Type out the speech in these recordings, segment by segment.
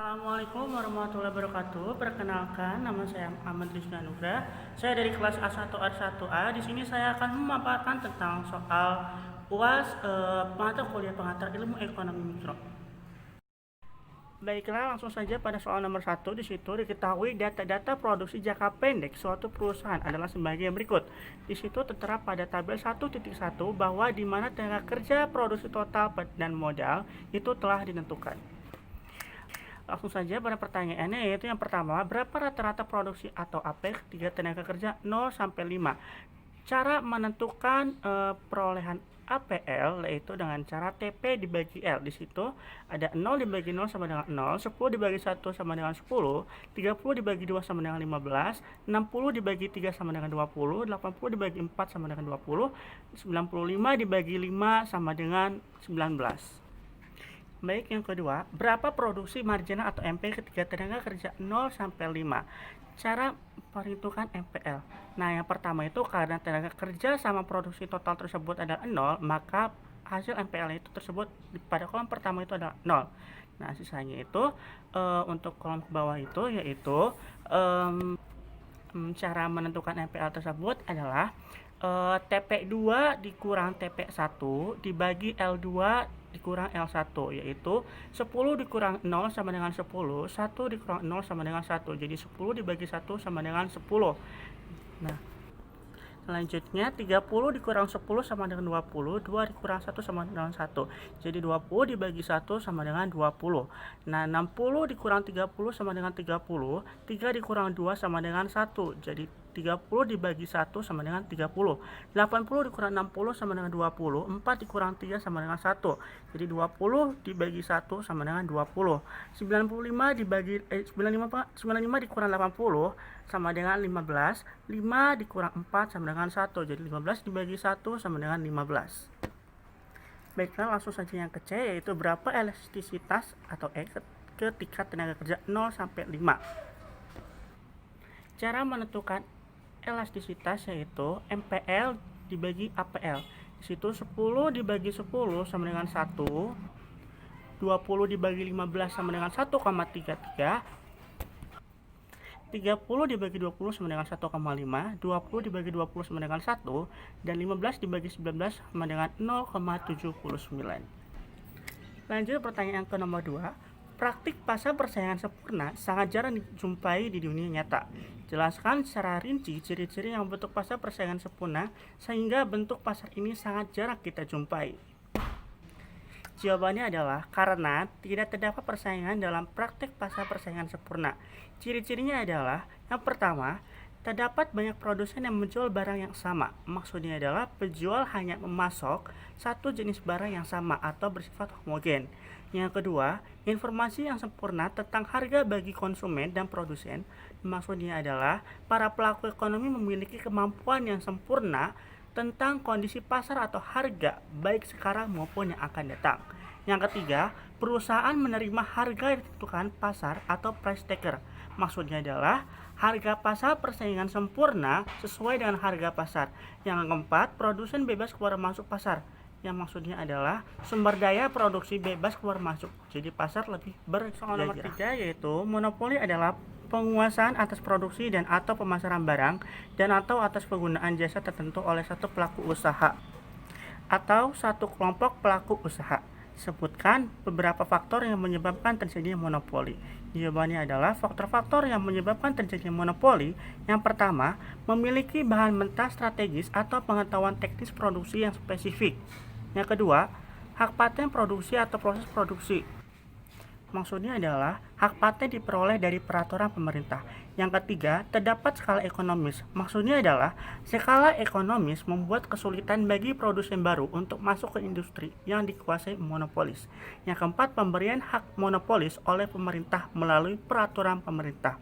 Assalamualaikum warahmatullahi wabarakatuh. Perkenalkan, nama saya Ahmad Rizky Anugrah. Saya dari kelas A1R1A. Di sini saya akan memaparkan tentang soal UAS mata kuliah pengantar ilmu ekonomi mikro. Baiklah, langsung saja pada soal nomor 1. Di situ diketahui data-data produksi jangka pendek suatu perusahaan adalah sebagai berikut. Di situ tertera pada tabel 1.1 bahwa di mana tenaga kerja produksi total dan modal itu telah ditentukan. Langsung saja pada pertanyaannya, yaitu yang pertama, berapa rata-rata produksi atau AP ketiga tenaga kerja 0 sampai 5. Cara menentukan perolehan APL yaitu dengan cara TP dibagi L. Di situ ada 0 dibagi 0 sama dengan 0, 10 dibagi 1 sama dengan 10, 30 dibagi 2 sama dengan 15, 60 dibagi 3 sama dengan 20, 80 dibagi 4 sama dengan 20, 95 dibagi 5 sama dengan 19. Baik, yang kedua, berapa produksi marginal atau MP ketika tenaga kerja 0 sampai 5? Cara perhitungan MPL. Nah, yang pertama itu karena tenaga kerja sama produksi total tersebut adalah 0, maka hasil MPL itu tersebut pada kolom pertama itu adalah 0. Nah, sisanya itu untuk kolom ke bawah itu yaitu cara menentukan MPL tersebut adalah TP2 dikurang TP1 dibagi L2 dikurang L1, yaitu 10 dikurang 0 sama dengan 10, 1 dikurang 0 sama dengan 1, jadi 10 dibagi 1 sama dengan 10. Nah, selanjutnya 30 dikurang 10 sama dengan 20, 2 dikurang 1 sama dengan 1, jadi 20 dibagi 1 sama dengan 20. Nah, 60 dikurang 30 sama dengan 30, 3 dikurang 2 sama dengan 1, jadi 30 dibagi 1 sama dengan 30. 80 dikurang 60 sama dengan 20, 4 dikurang 3 sama dengan 1, jadi 20 dibagi 1 sama dengan 20. 95 dibagi 95 dikurang 80 sama dengan 15, 5 dikurang 4 sama dengan 1, jadi 15 dibagi 1 sama dengan 15. Baiklah, langsung saja yang ke C, yaitu berapa elastisitas atau E ketika tenaga kerja 0 sampai 5. Cara menentukan elastisitas yaitu MPL dibagi APL. Di situ 10 dibagi 10 sama dengan 1, 20 dibagi 15 sama dengan 1,33, 30 dibagi 20 sama dengan 1,5, 20 dibagi 20 sama dengan 1, dan 15 dibagi 19 sama dengan 0,79. Lanjut pertanyaan ke nomor 2. Praktik pasar persaingan sempurna sangat jarang dijumpai di dunia nyata. Jelaskan secara rinci ciri-ciri yang bentuk pasar persaingan sempurna sehingga bentuk pasar ini sangat jarang kita jumpai. Jawabannya adalah karena tidak terdapat persaingan dalam praktik pasar persaingan sempurna. Ciri-cirinya adalah yang pertama, terdapat banyak produsen yang menjual barang yang sama. Maksudnya adalah penjual hanya memasok satu jenis barang yang sama atau bersifat homogen. Yang kedua, informasi yang sempurna tentang harga bagi konsumen dan produsen. Maksudnya adalah para pelaku ekonomi memiliki kemampuan yang sempurna tentang kondisi pasar atau harga baik sekarang maupun yang akan datang. Yang ketiga, perusahaan menerima harga yang ditentukan pasar atau price taker. Maksudnya adalah harga pasar persaingan sempurna sesuai dengan harga pasar. Yang keempat, produsen bebas keluar masuk pasar. Yang maksudnya adalah sumber daya produksi bebas keluar masuk. Jadi pasar lebih bergairah. Soal nomor 3 yaitu monopoli adalah penguasaan atas produksi dan atau pemasaran barang dan atau atas penggunaan jasa tertentu oleh satu pelaku usaha atau satu kelompok pelaku usaha. Sebutkan beberapa faktor yang menyebabkan terjadinya monopoli. Jawabannya adalah faktor-faktor yang menyebabkan terjadinya monopoli. Yang pertama, memiliki bahan mentah strategis atau pengetahuan teknis produksi yang spesifik. Yang kedua, hak paten produksi atau proses produksi. Maksudnya adalah hak paten diperoleh dari peraturan pemerintah. Yang ketiga, terdapat skala ekonomis. Maksudnya adalah skala ekonomis membuat kesulitan bagi produsen baru untuk masuk ke industri yang dikuasai monopolis. Yang keempat, pemberian hak monopolis oleh pemerintah melalui peraturan pemerintah.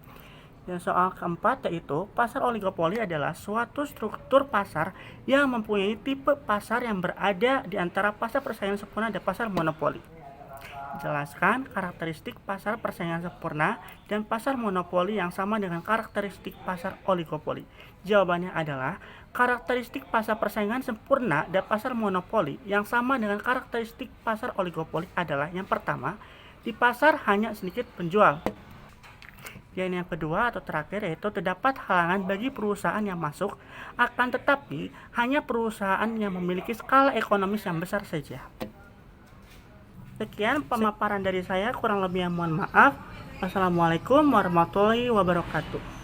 Yang soal keempat yaitu pasar oligopoli adalah suatu struktur pasar yang mempunyai tipe pasar yang berada di antara pasar persaingan sempurna dan pasar monopoli. Jelaskan karakteristik pasar persaingan sempurna dan pasar monopoli yang sama dengan karakteristik pasar oligopoli. Jawabannya adalah karakteristik pasar persaingan sempurna dan pasar monopoli yang sama dengan karakteristik pasar oligopoli adalah yang pertama, di pasar hanya sedikit penjual. Dan yang kedua atau terakhir yaitu terdapat halangan bagi perusahaan yang masuk, akan tetapi hanya perusahaan yang memiliki skala ekonomis yang besar saja. Sekian pemaparan dari saya, kurang lebihnya mohon maaf. Wassalamualaikum warahmatullahi wabarakatuh.